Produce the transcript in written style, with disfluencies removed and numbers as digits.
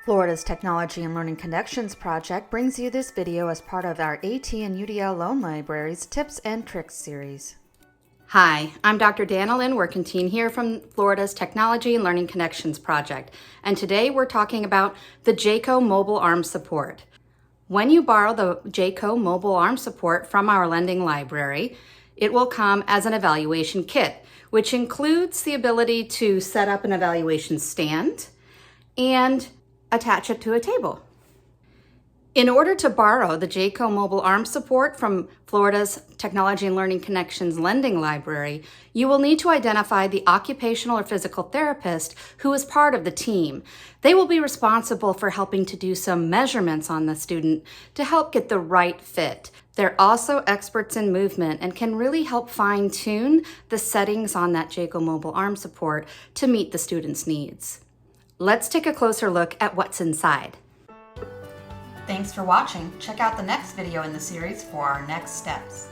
Florida's Technology and Learning Connections project brings you this video as part of our AT and UDL Loan Libraries Tips and Tricks series. Hi, I'm Dr. Dana Lynn Workentine here from Florida's Technology and Learning Connections project, and today we're talking about the Jaeco Mobile Arm Support. When you borrow the Jaeco Mobile Arm Support from our lending library, it will come as an evaluation kit, which includes the ability to set up an evaluation stand and attach it to a table. In order to borrow the Jaeco Mobile Arm Support from Florida's Technology and Learning Connections lending library, you will need to identify the occupational or physical therapist who is part of the team. They will be responsible for helping to do some measurements on the student to help get the right fit. They're also experts in movement and can really help fine-tune the settings on that Jaeco Mobile Arm Support to meet the student's needs. Let's take a closer look at what's inside. Thanks for watching. Check out the next video in the series for our next steps.